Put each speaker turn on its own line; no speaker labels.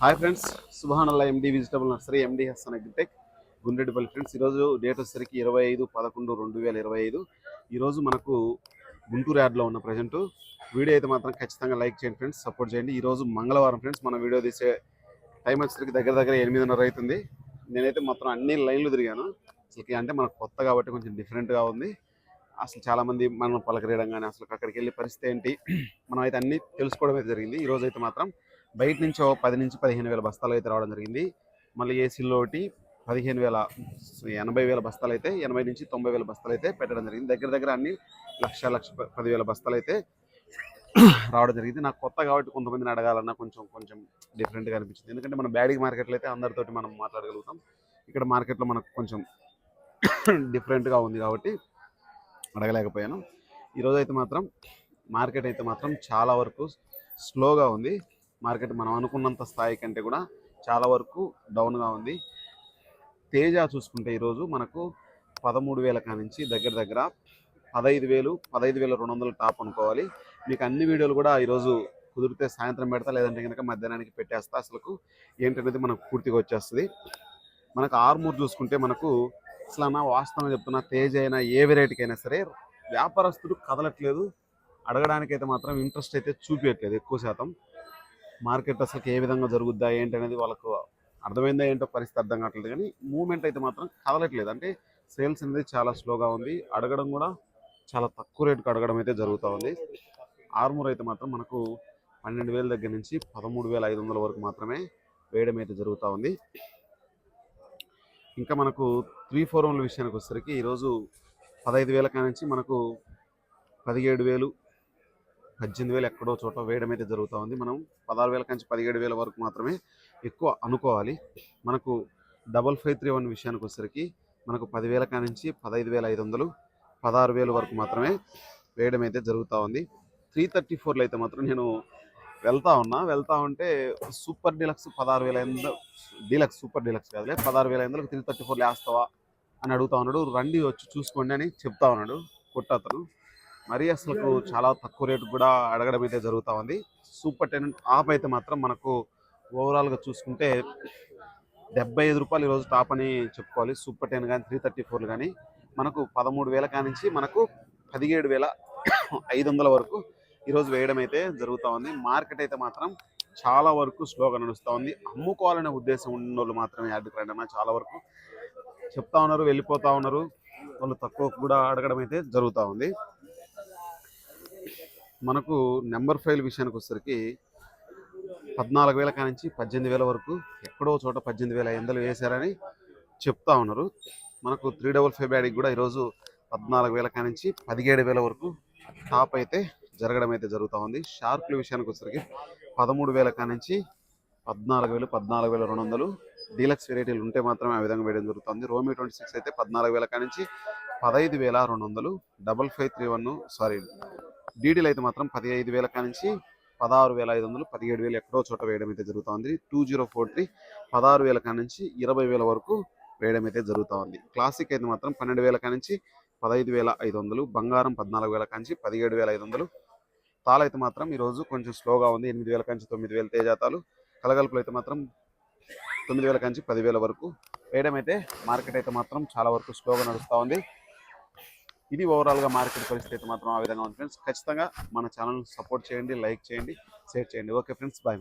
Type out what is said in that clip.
Hi friends, సుభానల్లా MD vegetable nursery MD Hasan Agritech Gundreddipalli friends. ఈరోజు date వచ్చేసరికి 25/11/2025. ఈరోజు మనకు గుంటూరు యార్డ్లో ఉన్న ప్రజెంట్ వీడియో అయితే మాత్రం ఖచ్చితంగా లైక్ చేయండి ఫ్రెండ్స్, సపోర్ట్ చేయండి. ఈరోజు మంగళవారం ఫ్రెండ్స్, మనం వీడియో తీసే టైం వచ్చేసరికి దగ్గర 8:30 అవుతుంది. నేనైతే మొత్తం అన్ని లైన్లు తిరిగాను. అసలుకి అంటే మనకు కొత్త కాబట్టి కొంచెం డిఫరెంట్గా ఉంది. అసలు చాలామంది మనం పలకరేయడం కానీ అసలు అక్కడికి వెళ్ళే పరిస్థితి ఏంటి మనం అయితే అన్నీ తెలుసుకోవడం అయితే జరిగింది. ఈరోజు అయితే మాత్రం బయట నుంచి 10 నుంచి 15,000 బస్తాలు అయితే రావడం జరిగింది. మళ్ళీ ఏసీలో 80,000 బస్తాలు అయితే 80 నుంచి 90,000 బస్తాలు అయితే పెట్టడం జరిగింది. దగ్గర అన్ని 1,10,000 బస్తాలు అయితే రావడం జరిగింది. నాకు కొత్త కాబట్టి కొంతమందిని అడగాలన్నా కొంచెం డిఫరెంట్గా అనిపించింది. ఎందుకంటే మన బ్యాడీ మార్కెట్లో అయితే అందరితోటి మనం మాట్లాడగలుగుతాం. ఇక్కడ మార్కెట్లో మనకు కొంచెం డిఫరెంట్గా ఉంది కాబట్టి అడగలేకపోయాను. ఈరోజు అయితే మాత్రం మార్కెట్ అయితే మాత్రం చాలా వరకు స్లోగా ఉంది. మార్కెట్ మనం అనుకున్నంత స్థాయి కంటే కూడా చాలా వరకు డౌన్గా ఉంది. తేజ చూసుకుంటే ఈరోజు మనకు 13,000 కానించి దగ్గర 15,200 టాప్ అనుకోవాలి. మీకు అన్ని వీడియోలు కూడా ఈరోజు కుదిరితే సాయంత్రం పెడతా, లేదంటే కనుక మధ్యాహ్నానికి పెట్టేస్తా. అసలు ఏంటనేది మనకు పూర్తిగా వచ్చేస్తుంది. మనకు ఆర్మూర్ చూసుకుంటే మనకు అసలు వాస్తవంగా చెప్తున్నా, తేజ అయినా ఏ వెరైటీకి అయినా సరే వ్యాపారస్తుడు కదలట్లేదు. అడగడానికైతే మాత్రం ఇంట్రెస్ట్ అయితే చూపించట్లేదు ఎక్కువ శాతం. మార్కెట్ అసలు ఏ విధంగా జరుగుద్దా ఏంటి అనేది వాళ్ళకు అర్థమైందా ఏంటో పరిస్థితి అర్థం కావట్లేదు. కానీ మూవ్మెంట్ అయితే మాత్రం కదలట్లేదు. అంటే సేల్స్ అనేది చాలా స్లోగా ఉంది. అడగడం కూడా చాలా తక్కువ రేటుకు అడగడం అయితే జరుగుతూ ఉంది. ఆర్మూర్ అయితే మాత్రం మనకు 12,000 దగ్గర నుంచి 13,500 వరకు మాత్రమే వేయడం అయితే జరుగుతూ ఉంది. ఇంకా మనకు 341 విషయానికి వచ్చేసరికి ఈరోజు 15,000 కానించి మనకు 17,000 18,000 ఎక్కడో చోట వేయడం అయితే జరుగుతూ ఉంది. మనం 16,000 నుంచి 17,000 వరకు మాత్రమే ఎక్కువ అనుకోవాలి. మనకు 5531 విషయానికి వచ్చేసరికి మనకు 10,000 కానించి 15,500 16,000 వరకు మాత్రమే వేయడం అయితే జరుగుతూ ఉంది. 334లో అయితే మాత్రం నేను వెళ్తా ఉంటే super deluxe 16,500 deluxe super deluxe కాదులే 16,500 334 వేస్తావా అని అడుగుతా ఉన్నాడు. రండి వచ్చి చూసుకోండి అని చెప్తా ఉన్నాడు కొట్టతను. మరి అసలు చాలా తక్కువ రేటు కూడా అడగడం అయితే జరుగుతూ ఉంది. సూపర్ 10 టాప్ అయితే మాత్రం మనకు ఓవరాల్గా చూసుకుంటే 75 రూపాయలు ఈరోజు టాప్ అని చెప్పుకోవాలి. సూపర్ 10 కానీ 334 కానీ మనకు 13,000 కానించి మనకు 17,500 వరకు ఈరోజు వేయడం అయితే జరుగుతూ ఉంది. మార్కెట్ అయితే మాత్రం చాలా వరకు స్లోగా నడుస్తూ ఉంది. అమ్ముకోవాలనే ఉద్దేశం ఉన్న వాళ్ళు మాత్రమే యార్డుకు రండి అన్న చాలా వరకు చెప్తా ఉన్నారు, వెళ్ళిపోతూ ఉన్నారు. వాళ్ళు తక్కువ కూడా అడగడం అయితే జరుగుతూ ఉంది. మనకు నెంబర్ 5 విషయానికి వచ్చేసరికి 14,000 కానించి 18,000 వరకు ఎక్కడో చోట 18,500 వేశారని చెప్తా ఉన్నారు. మనకు 355 బ్యాడీకి కూడా ఈరోజు 14,000 కానించి 17,000 వరకు టాప్ అయితే జరగడం అయితే జరుగుతూ ఉంది. షార్కుల విషయానికి వచ్చేసరికి 13,000 కానించి 14,000 14,200 డీలక్స్ వెరైటీలు ఉంటే మాత్రమే ఆ విధంగా వేయడం జరుగుతుంది. రోమి 26 అయితే 14,000 కానించి 15,200 5531 డీడీలు అయితే మాత్రం 15,000 కానించి 16,500 17,000 ఎక్కడో చోట వేయడం అయితే జరుగుతుంది. 2043 16,000 కానించి 20,000 వరకు వేయడం అయితే జరుగుతూ ఉంది. క్లాసిక్ అయితే మాత్రం 12,000 కానించి 15,500 బంగారం 14,000 కానించి 17,500 తాళ అయితే మాత్రం ఈరోజు కొంచెం స్లోగా ఉంది. 8,000 కానించి 9,000 తేజాతాలు. కలగలుపులు అయితే మాత్రం 9,000 కానించి 10,000 వరకు వేయడం అయితే మార్కెట్ అయితే మాత్రం చాలా వరకు స్లోగా నడుస్తూ ఉంది. ఇది ఓవరాల్గా మార్కెట్ పరిస్థితి అయితే మాత్రం ఆ విధంగా ఉంది ఫ్రెండ్స్. ఖచ్చితంగా మన ఛానల్ సపోర్ట్ చేయండి, లైక్ చేయండి, షేర్ చేయండి. Okay friends, bye.